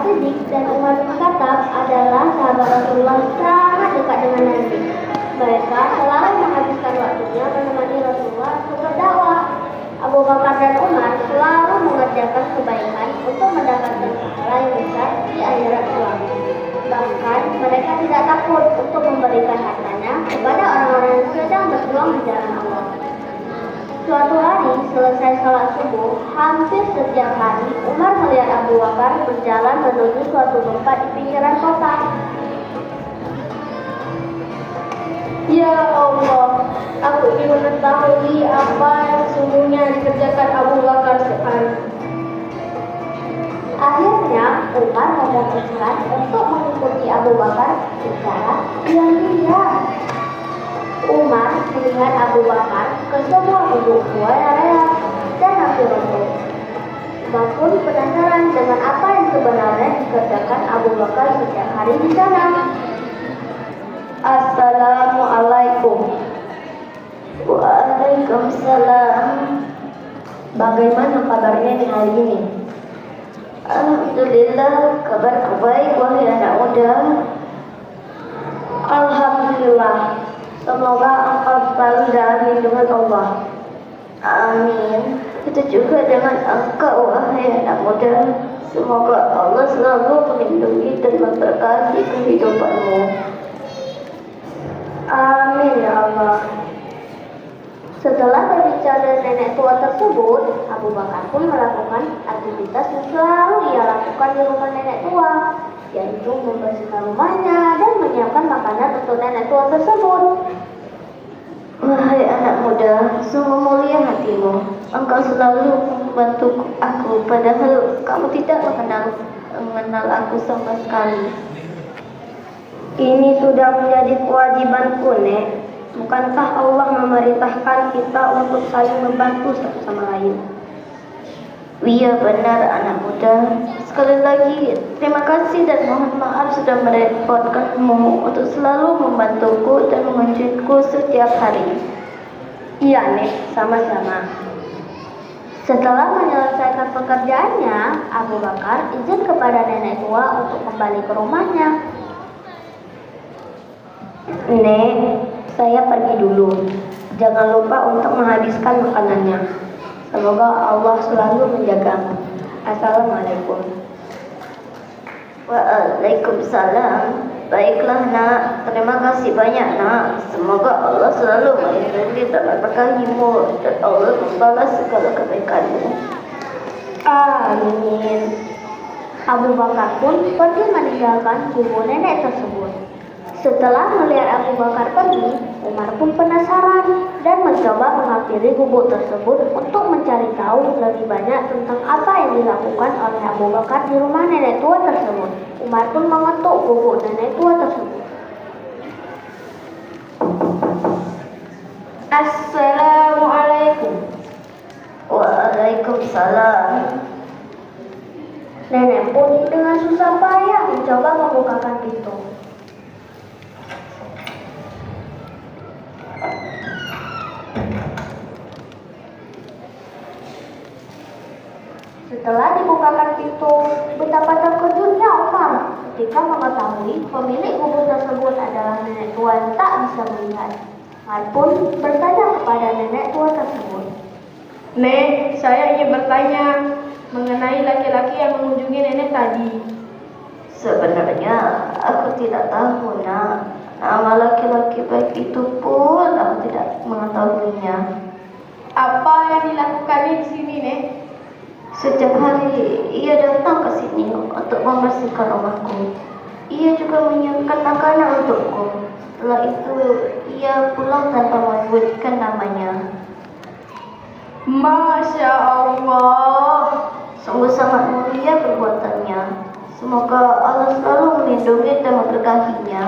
As-Siddiq dan Umar bin Khattab adalah sahabat Rasulullah sangat dekat dengan Nabi. Mereka selalu menghabiskan waktunya menemani Rasulullah untuk berdakwah. Abu Bakar dan Umar selalu mengerjakan kebaikan untuk mendapatkan pahala yang besar di akhirat kelak. Bahkan mereka tidak takut untuk memberikan hartanya kepada orang-orang yang sedang berjuang di jalan Allah. Suatu hari selesai sholat subuh, hampir setiap hari Umar melihat Abu Bakar berjalan menuju suatu tempat di pinggiran kota. Ya Allah, aku ingin mengetahui apa yang sesungguhnya dikerjakan Abu Bakar sehari. Akhirnya Umar memutuskan untuk mengikuti Abu Bakar secara diam-diam. Umar melihat Abu Bakar ke sebuah gubuk gua yang reak dan hampir runtuh. Umar pun penasaran dengan apa yang sebenarnya dikerjakan Abu Bakar setiap hari di sana. Assalamualaikum. Waalaikumsalam. Bagaimana kabarnya di hari ini? Alhamdulillah, kabarku baik wahai anak muda. Alhamdulillah. Semoga engkau selalu dalam lindungan Allah. Amin. Itu juga dengan engkau wahai anak muda. Semoga Allah selalu melindungi dan memberkati kehidupanmu. Amin ya Allah. Setelah berbicara nenek tua tersebut, Abu Bakar pun melakukan aktivitas yang selalu ia lakukan di rumah nenek tua, yaitu membersihkan rumahnya dan menyiapkan makanan untuk nenek tua tersebut. Wahai anak muda, sungguh mulia hatimu. Engkau selalu membantu aku, padahal kamu tidak mengenal aku sama sekali. Ini sudah menjadi kewajibanku, Nek. Bukankah Allah memerintahkan kita untuk saling membantu satu sama lain? Iya benar anak muda. Sekali lagi terima kasih dan mohon maaf sudah merepotkanmu untuk selalu membantuku dan mengunjungiku setiap hari. Iya, Nek, sama-sama. Setelah menyelesaikan pekerjaannya, Abu Bakar izin kepada nenek tua untuk kembali ke rumahnya. Nek, saya pergi dulu. Jangan lupa untuk menghabiskan makanannya. Semoga Allah selalu menjagamu. Assalamualaikum. Waalaikumsalam. Baiklah nak, terima kasih banyak nak. Semoga Allah selalu melindungi dan memberkatimu dan Allah membalas segala kebaikanmu. Amin. Abu Bakar pun pergi meninggalkan gubuk nenek tersebut. Setelah melihat Abu Bakar pergi, Umar pun penasaran dan mencoba menghampiri gubuk tersebut untuk mencari tahu lebih banyak tentang apa yang dilakukan oleh Abu Bakar di rumah nenek tua tersebut. Umar pun mengetuk gubuk nenek tua tersebut. Assalamualaikum. Waalaikumsalam. Nenek pun dengan susah payah mencoba membukakan pintu. Setelah dibukakan pintu, betapa terkejutnya Umar ketika mengetahui pemilik gubuk tersebut adalah nenek tua yang tak bisa melihat. Umar pun bertanya kepada nenek tua tersebut. Nek, saya ingin bertanya mengenai laki-laki yang mengunjungi nenek tadi. Sebenarnya aku tidak tahu nak. Nama laki-laki baik itu pun aku tidak mengetahuinya. Apa yang dilakukannya di sini, Nek? Setiap hari ia datang ke sini untuk membersihkan rumahku. Ia juga menyiapkan makanan untukku. Setelah itu ia pulang tanpa menyebutkan namanya. Masya Allah. Sungguh sangat mulia perbuatannya. Semoga Allah selalu melindungi dan memberkatinya.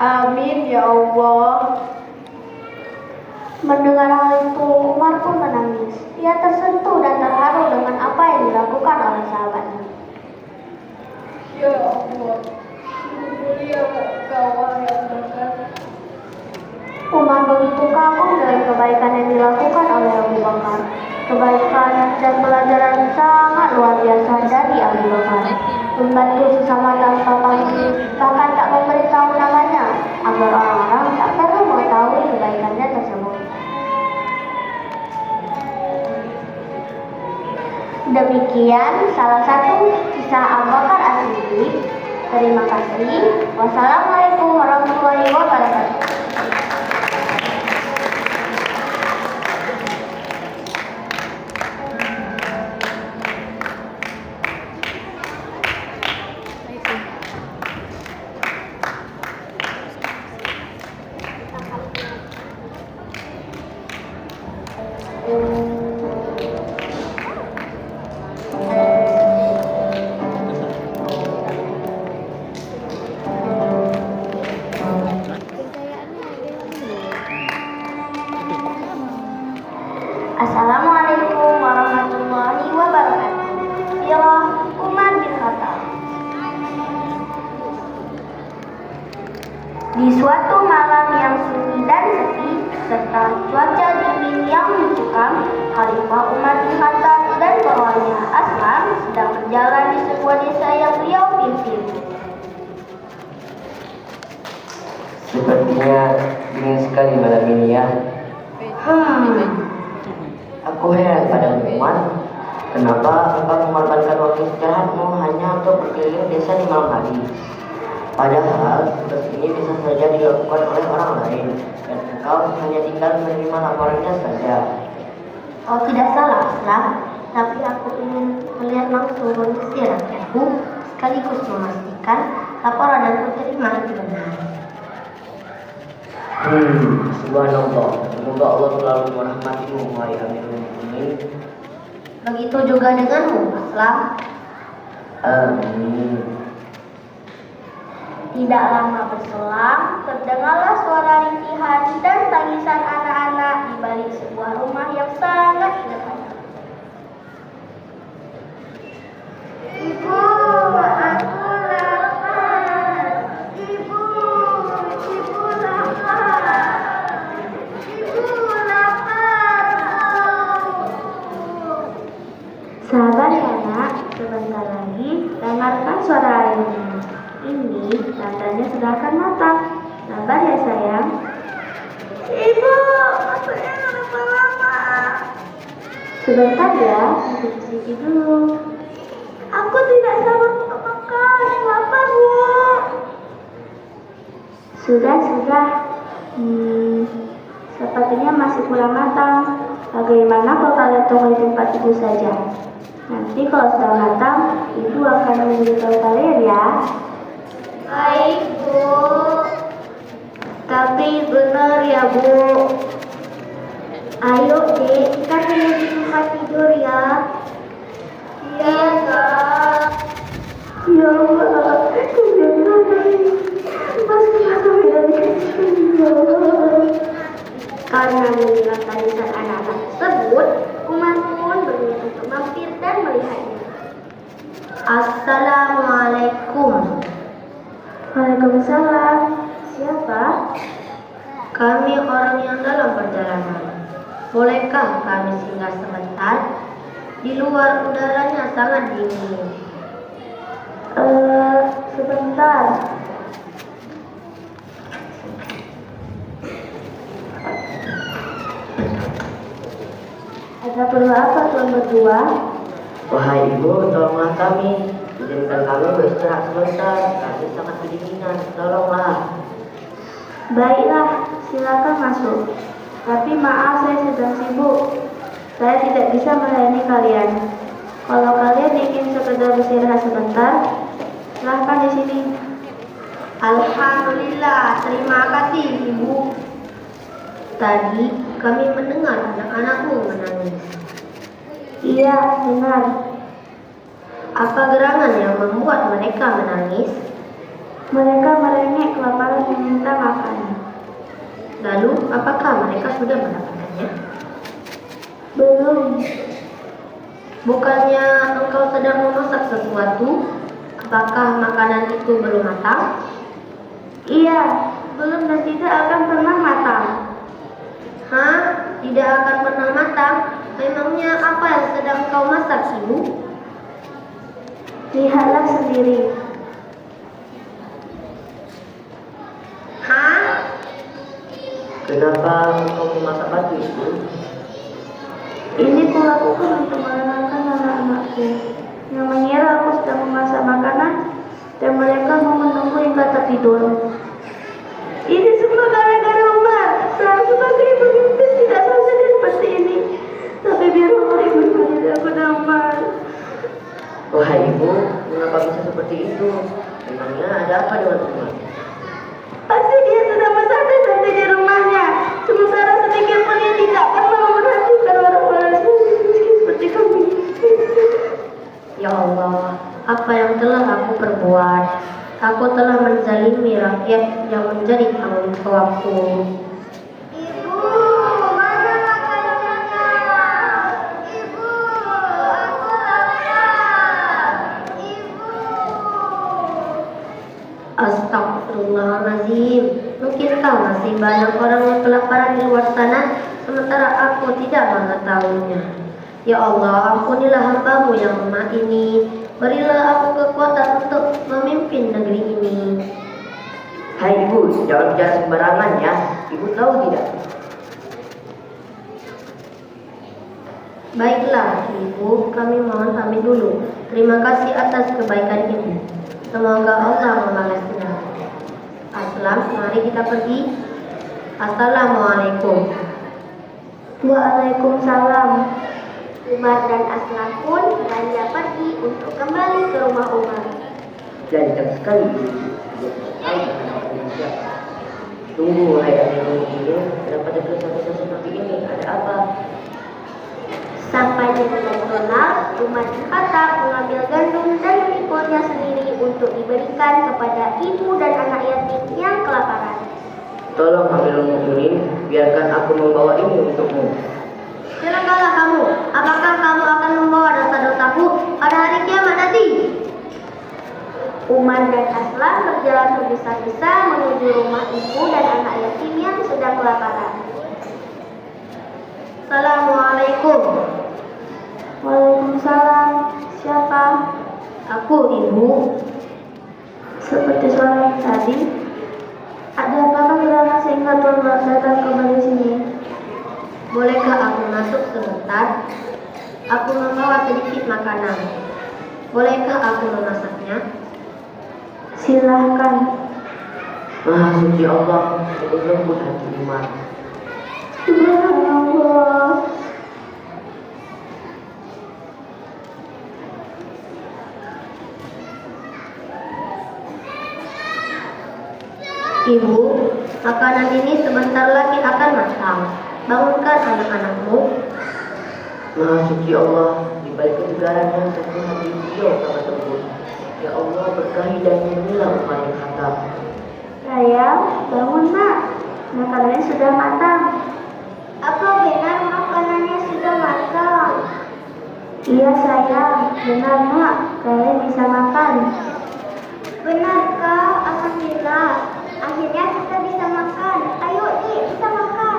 Amin ya Allah. Mendengar hal itu, Umar pun menangis. Ia tersentuh dan terharu dengan apa yang dilakukan oleh sahabatnya. Ya Allah, mulia Kau yang berkati. Umar begitu kagum dengan kebaikan yang dilakukan oleh Abu Bakar. Kebaikan dan pelajaran sangat luar biasa dari Abu Bakar. Membantu sesama tanpa pamrih, bahkan tak memberitahu namanya, agar orang-orang tak perlu mengetahui kebaikannya tersebut. Demikian salah satu kisah Abu Bakar As-Siddiq. Terima kasih. Wassalamualaikum warahmatullahi wabarakatuh. Assalamualaikum warahmatullahi wabarakatuh. Sirah Umar bin Khattab. Di suatu malam yang sunyi dan sepi serta cuaca dingin yang mencekam, Khalifah Umar bin Khattab dan bawahannya Aslam sedang berjalan di sebuah desa yang beliau pimpin. Sepertinya dingin sekali malam ini ya. Aku heran pada Umar, kenapa engkau mengorbankan waktu istirahatmu hanya untuk berkeliling desa di malam hari? Padahal tugas ini bisa saja dilakukan oleh orang lain, dan engkau hanya tinggal menerima laporannya saja. Oh, tidak salah, Aslam. Tapi aku ingin melihat langsung kondisi rakyatku, sekaligus memastikan laporan yang kuterima itu benar. Subhanallah. Semoga Allah selalu merahmatimu, wahai Amirul Mukminin. Begitu juga denganmu, Aslam. Amin. Tidak lama berselang, terdengarlah suara rintihan dan tangisan anak-anak di balik sebuah rumah yang sangat sederhana. Ibu, aku lapar. Ibu lapar. Ibu lapar. Sabar ya nak, sebentar lagi dengarkan suara ayahmu. Ini tandanya sudah akan matang. Sabar ya sayang. Ibu, maksudnya kenapa lama? Sebentar ya, duduk di sini dulu. Aku tidak sabar untuk makan, lapar Bu. Sudah. Sepertinya masih kurang matang. Bagaimana kalau kalian tunggu di tempat ibu saja? Nanti kalau sudah matang, ibu akan memberitahu kalian ya. Baik Bu. Tapi benar ya Bu. Ayo Dek, kita pilih di tempat tidur ya. Iya Kak. Ya Allah, karena mendengar tangisan anak-anak tersebut, Umar pun berniat untuk mampir dan melihatnya. Assalamualaikum. Waalaikumsalam. Siapa? Kami orang yang dalam perjalanan. Bolehkah kami singgah sebentar? Di luar udaranya sangat dingin. Sebentar. Ada perlu apa tuan berdua? Wahai ibu, tolonglah kami. Izinkan kami beristirahat sebentar. Kami sangat kedinginan. Tolonglah. Baiklah, silakan masuk. Tapi maaf, saya sedang sibuk. Saya tidak bisa melayani kalian. Kalau kalian ingin sekedar beristirahat sebentar, silahkan di sini. Alhamdulillah, terima kasih Ibu. Tadi kami mendengar anak-anakmu menangis. Iya, benar. Apa gerangan yang membuat mereka menangis? Mereka merengek kelaparan meminta makan. Lalu, apakah mereka sudah mendapatkannya? Belum. Bukannya engkau sedang memasak sesuatu? Apakah makanan itu belum matang? Iya, belum dan tidak akan pernah matang. Hah? Tidak akan pernah matang? Memangnya apa yang sedang kau masak, Ibu? Lihatlah sendiri. Hah? Kenapa engkau memasak batu itu? Ini kulakukan untuk menenangkan anak-anakku yang mengira aku sedang memasak makanan dan mereka mau menunggu hingga tertidur. Ini semua gara-gara Umar. Saya sebagai pemimpin tidak seharusnya seperti ini. Tapi biar Umar ibu menjadi aku dan Umar. Wahai ibu, mengapa bisa seperti itu? Memangnya ada apa dengan Umar? Pasti dia sudah bersandar sampai di rumahnya. Sementara sedikit pun dia tidak pernah memperhatikan orang-orang miskin seperti kami. Ya Allah, apa yang telah aku perbuat? Aku telah menzalimi rakyat yang menjadi tanggung jawabku. Ibu, mana makanannya? Ibu, aku lapar. Ibu. Astagfirullahaladzim, mungkinkah masih banyak orang yang kelaparan di luar sana, sementara aku tidak mengetahuinya. Ya Allah, ampunilah hamba-Mu yang lemah ini. Berilah aku kekuatan untuk memimpin negeri ini. Hai ibu, jangan bicara sembarangan ya. Ibu tahu tidak? Baiklah, Ibu, kami mohon pamit dulu. Terima kasih atas kebaikan Ibu. Semoga Allah membalasnya. Aslam, mari kita pergi. Assalamualaikum. Waalaikumsalam. Umar dan Aslam pun beranjak pergi untuk kembali ke rumah Umar. Jangan sekali. Tunggu, hai adik ini. Kenapa terus seperti ini? Ada apa? Sampai di bulan Ronald, Umar bin Khattab mengambil gandum dan memikulnya sendiri untuk diberikan kepada ibu dan anak yatim yang kelaparan. Tolong Amirul Mukminin, biarkan aku membawa ini untukmu. Celakalah kamu, apakah kamu akan membawa dosa-dosaku pada hari kiamat nanti? Umar dan Aslam berjalan tergesa-gesa menuju rumah ibu dan anak yatim yang sedang kelaparan. Assalamualaikum. Waalaikumsalam. Siapa? Aku, Ibu. Seperti suara yang tadi. Ada apakah gerangan sehingga Tuhan datang kembali sini? Bolehkah aku masuk sebentar? Aku membawa sedikit makanan. Bolehkah aku memasaknya? Silahkan. Maha suci Allah, untuk lembut hati Umar. Subhanallah. Ibu, makanan ini sebentar lagi akan matang. Bangunkan anak-anakmu. Maha suci Allah, di balik ketegarannya sepenuh hati beliau sangat lembut. Ya Allah, berkahi dan lindungilah Umar bin Khattab. Sayang, bangun nak. Makanannya sudah matang. Apa benar makanannya sudah matang? Iya sayang, benar nak. Kalian bisa makan. Benarkah? Alhamdulillah. Akhirnya kita bisa makan. Ayo Dik, kita makan.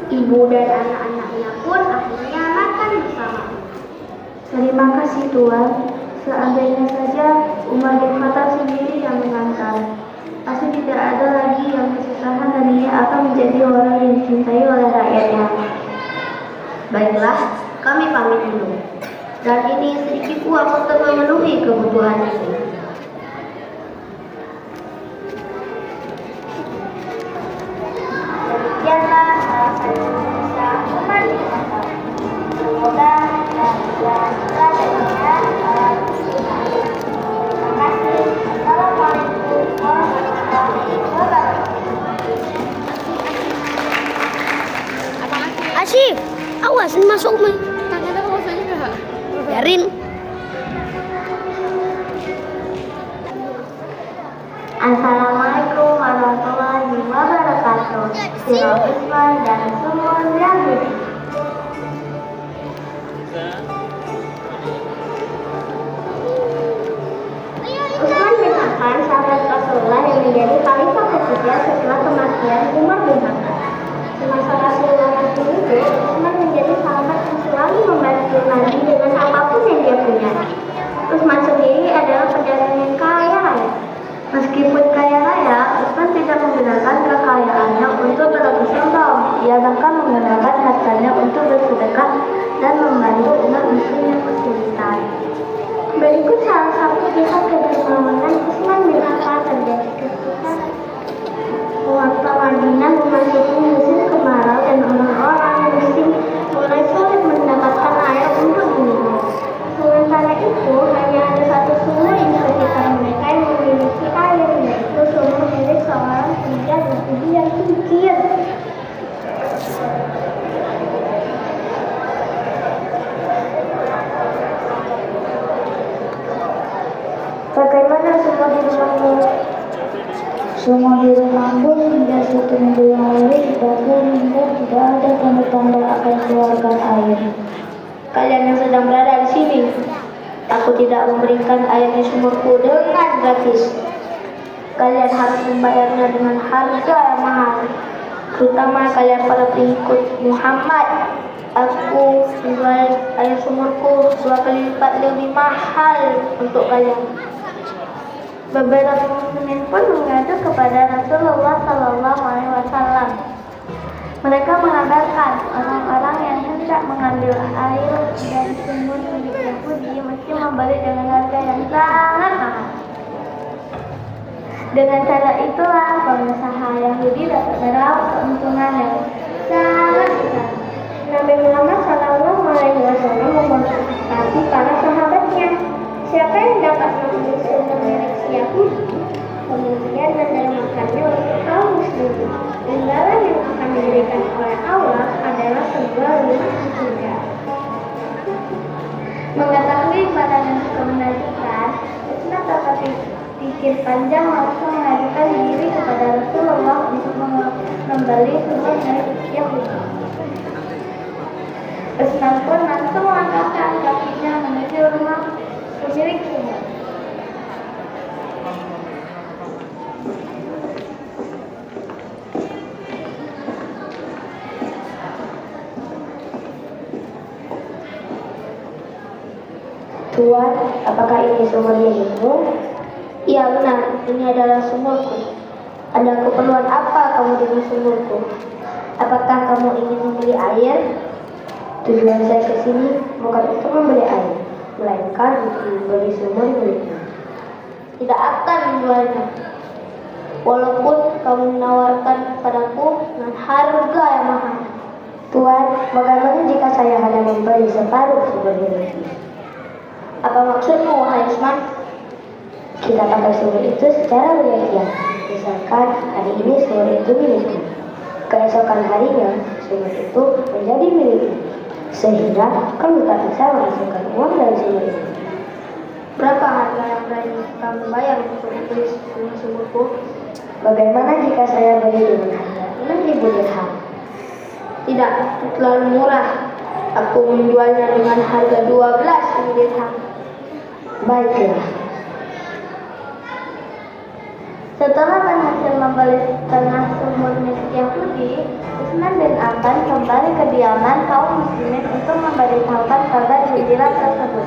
Ibu dan anak-anaknya pun akhirnya makan bersama. Terima kasih Tuhan. Seandainya saja Umar bin Khattab sendiri yang mengantar, pasti tidak ada lagi yang kesusahan dan ia akan menjadi orang yang dicintai oleh rakyatnya. Baiklah, kami pamit dulu. Dan ini sedikit uang untuk memenuhi kebutuhan ini. Demikianlah salah satu kisah Umar bin Khattab. Semoga kita belajar para muslimat. Terima kasih. Assalamualaikum warahmatullahi wabarakatuh. Asyik, awas ini masuk mah. Tangannya apa masuk juga? Biarin. Assalamualaikum warahmatullahi wabarakatuh. Sirah Usman dan Sumur Yahudi. Utsman bin Affan, sahabat Rasulullah yang menjadi khalifah ketiga setelah kematian Umar bin Khattab. Semasa Rasulullah masih hidup, Utsman menjadi sahabat yang selalu membantu Semua di rumah pun hingga 1 minggu yang lalu dibakar hingga tidak ada tanda-tanda akan keluarkan air. Kalian yang sedang berada di sini, aku tidak memberikan air di sumurku dengan gratis. Kalian harus membayarnya dengan harga yang mahal, terutama kalian para pengikut Muhammad. Aku menjual air sumurku 2 kali lipat lebih mahal untuk kalian. Beberapa muslimin pun mengadu kepada Rasulullah SAW. Mereka mengabarkan orang-orang yang hendak mengambil air dari sumur milik Yahudi mesti membeli dengan harga yang sangat mahal. Dengan cara itulah pengusaha Yahudi dapat meraup keuntungan yang sangat besar. Nabi Muhammad SAW memotivasi para sahabatnya, siapa yang dapat membeli sumur milik Yahudi, kemudian mendermakannya untuk kaum muslimin, imbalan yang akan diberikan oleh Allah adalah sebuah rumah di surga. Mengetahui badan yang suka menajukkan, Utsman dapat pikir panjang langsung mengajukan diri kepada Rasulullah untuk membeli sumur milik Yahudi. Utsman pun langsung melangkahkan kakinya menuju rumah pemilik sumur. Tuan, apakah ini sumur milikmu? Iya benar, ini adalah sumurku. Ada keperluan apa kamu dengan sumurku? Apakah kamu ingin membeli air? Tujuan saya ke sini bukan untuk membeli air, melainkan untuk membeli sumur milikmu. Tidak akan menjualnya, walaupun kamu menawarkan padaku dengan harga yang mahal. Tuan, bagaimana jika saya hanya membeli separuh sumur milikmu? Apa maksudmu, wahai Utsman? Kita pakai sumur itu secara bergantian. Misalkan hari ini sumur itu milikmu, keesokan harinya sumur itu menjadi milikmu, sehingga kamu tak bisa menghasilkan uang dari sumur itu. Berapa harga yang berani kamu bayar untuk membeli sumurku? Bagaimana jika saya beli dengan harga 6.000 dirham? Tidak, terlalu murah. Aku menjualnya dengan harga 12.000 dirham. Baiklah. Setelah berhasil membeli setengah sumur milik Yahudi, Utsman bin Affan kembali ke kediaman kaum muslimin untuk memberitahukan kabar gembira tersebut.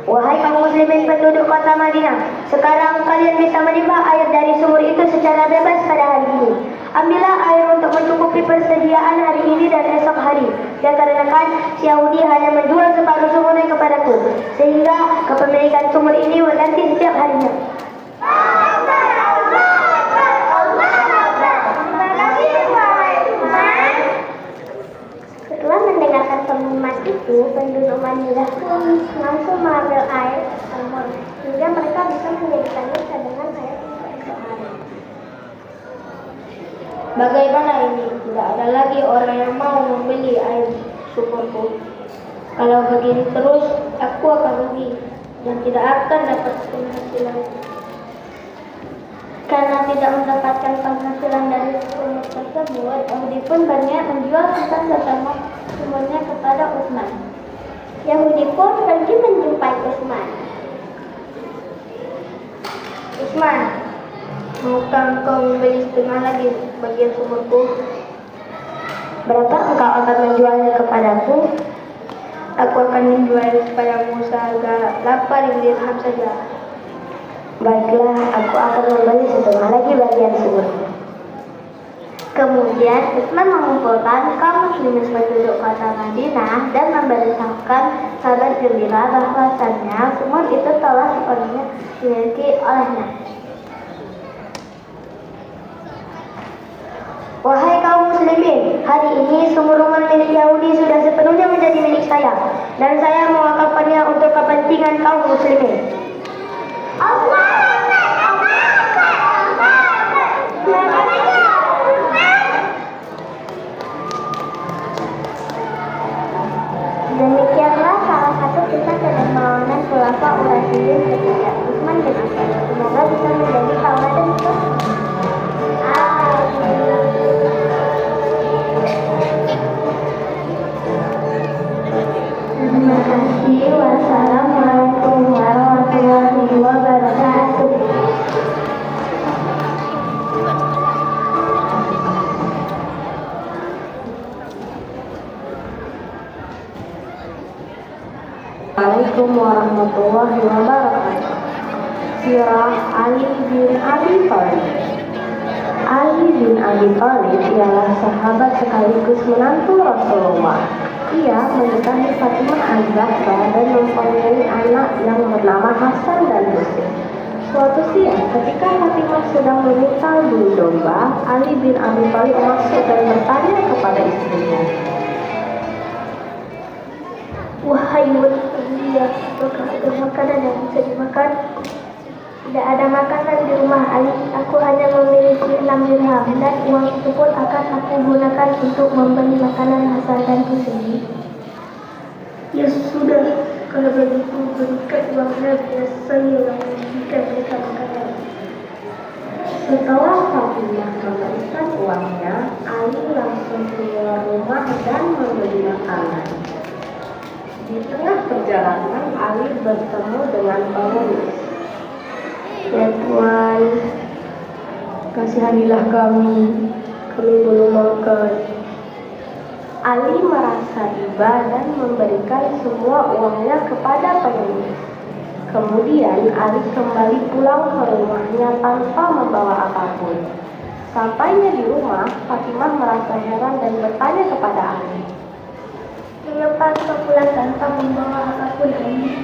Wahai kaum muslimin penduduk kota Madinah, sekarang kalian bisa menimba air dari sumur itu secara bebas pada hari ini. Ambillah air untuk mencukupi persediaan hari ini dan esok hari. Dikarenakan si Yahudi hanya menjual separuh sumurnya kepadaku, sehingga kepemilikan sumur ini berganti setiap harinya. Setelah mendengarkan pengumuman itu, penduduk Madinah pun langsung mengambil air sumur, sehingga mereka bisa menjadikannya cadangan air untuk esok hari. Bagaimana ini? Tidak ada lagi orang yang mau membeli air sumurku. Kalau begini terus, aku akan rugi dan tidak akan dapat penghasilan. Karena tidak mendapatkan penghasilan dari sumur tersebut, Yahudi pun berniat menjual setengah sumurnya kepada Utsman. Yahudi pun pergi menjumpai Utsman. Utsman, maukah engkau membeli setengah lagi bagian sumurku? Berapa engkau akan menjualnya kepadaku? Aku akan menjualnya kepadamu seharga 8.000 dirham saja. Baiklah, aku akan membeli setengah lagi bagian sumurku. Kemudian Utsman mengumpulkan kaum muslimin penduduk kota Madinah dan memberitahukan kabar gembira bahwasannya sumur itu telah sepenuhnya dimiliki olehnya. Wahai kaum muslimin, hari ini sumur rumah milik Yahudi sudah sepenuhnya menjadi milik saya, dan saya mewakafkannya untuk kepentingan kaum muslimin. adalah Ali bin Abi Thalib. Ali bin Abi Thalib ialah sahabat sekaligus menantu Rasulullah. Ia menikahi Fatimah Az-Zahra dan mempunyai anak yang bernama Hasan dan Husain. Suatu siang, ketika Fatimah sedang memikul bulu domba, Ali bin Abi Thalib masuk dan bertanya kepada istrinya, "Wahai wanita mulia, apakah ada makanan yang bisa dimakan?" "Tidak ada makanan di rumah Ali. Aku hanya memiliki 6 dirham dan uang itu pun akan aku gunakan untuk membeli makanan Hasan dan Husain." "Ya sudah, kalau begitu berikan uangnya biar saya yang memberikan mereka makanan." Setelah Fatimah memberikan uangnya, Ali langsung keluar rumah dan membeli makanan. Di tengah perjalanan, Ali bertemu dengan pengemis. "Ya Tuan, kasihanilah kami belum makan." Ali merasa iba dan memberikan semua uangnya kepada pengemis. Kemudian Ali kembali pulang ke rumahnya tanpa membawa apapun. Sampainya di rumah, Fatimah merasa heran dan bertanya kepada Ali, "Mengapa kau pulang tanpa membawa apapun ini?"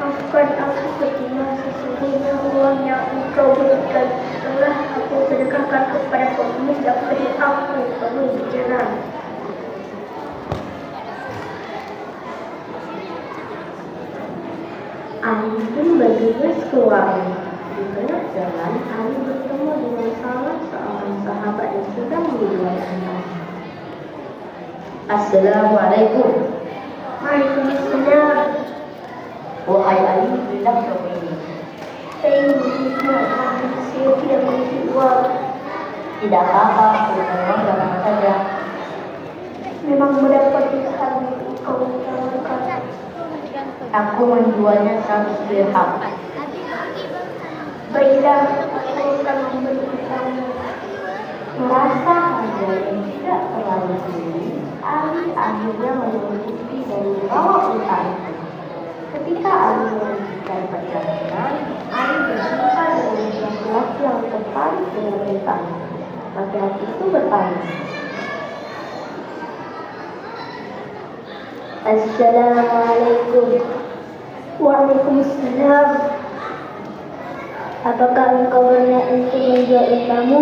"Maafkan aku Fatimah, sesungguhnya uang yang engkau berikan telah aku sedekahkan kepada pengemis yang beri aku penuh jalan." Ali pun bergegas keluar rumah. Di tengah jalan, Ali bertemu dengan salah seorang sahabat yang sedang menjual anak. Assalamualaikum. "Waalaikumsalam." Wahai Ali, bilang dong ini. "Saya ingin makan, saya tidak memiliki uang." Tidak apa-apa, memang gampang saja. "Memang mendapat dirham yang kau tawarkan." Aku menjualnya 100 dirham. "Baiklah, aku akan memberi kamu." Merasa harga yang tidak terlalu tinggi, Ali akhirnya menuruti dan membawa unta itu. Ketika Ali melanjutkan perjalanan, Ali berjumpa dengan laki-laki yang tertarik dengan unta. Laki-laki itu bertanya, "Assalamualaikum." "Waalaikumsalam. Apakah engkau berniat untuk menjual untamu?"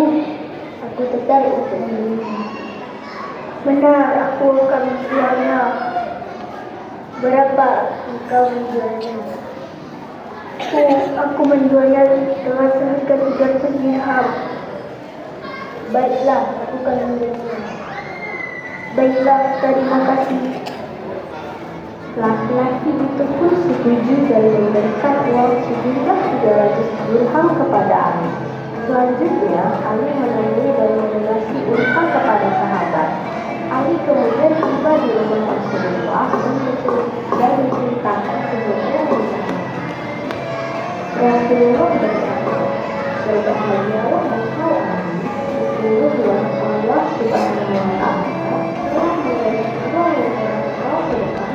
"Aku tertarik untuk membelinya." "Benar, aku akan menjualnya." "Berapa engkau menjualnya?" Aku menjualnya dengan seharga 300 dirham." "Baiklah, aku akan membelinya." "Baiklah, terima kasih." Laki-laki itu pun setuju dan memberikan uang sejumlah 300 dirham kepada Ali. Selanjutnya, Ali menemui dan melunasi unta kepada sahabat. Ali kemudian tiba di rumah Rasulullah dan menceritakan kejadian unta. Rasulullah berkata, "Berbahagialah engkau Ali, sesungguhnya Allah Subhanahu wa Ta'ala telah memberi uang yang engkau sedekahkan."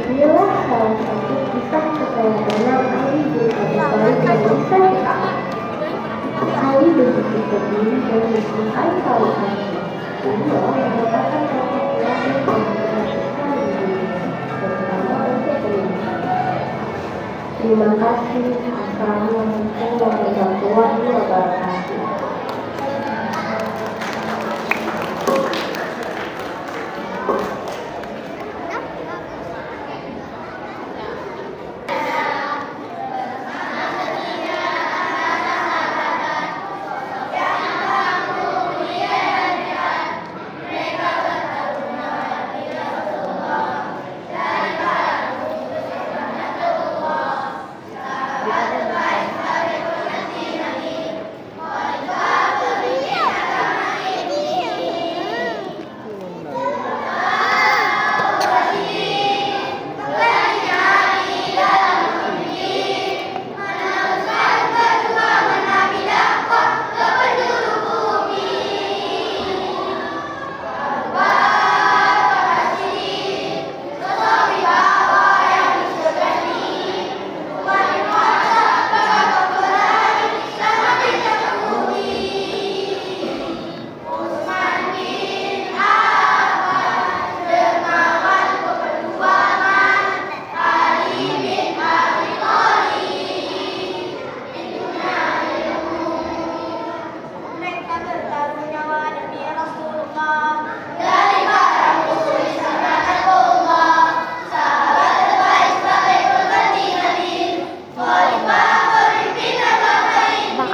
Inilah salah satu kisah keteladanan Ali bin Abi Thalib yang bisa diambil. Ali begitu peduli dan mencintai kaum Nabi. Beliau merupakan tokoh teladan yang diperhatikan di dunia, terutama untuk pendidikan. Terima kasih. Assalamualaikum warahmatullahi wabarakatuh.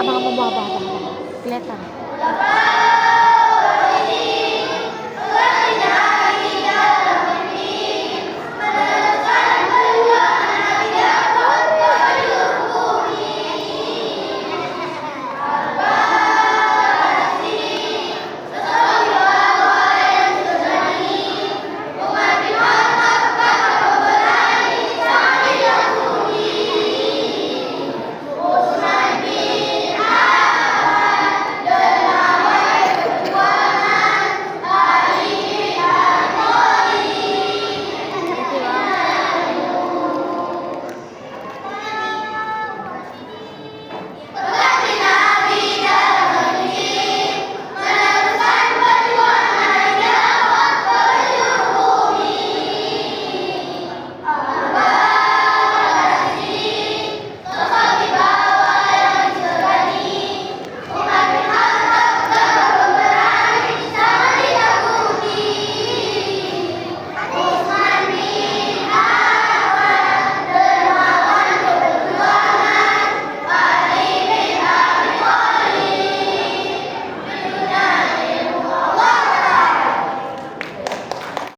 Abang mau bawa apa? Kelihatan.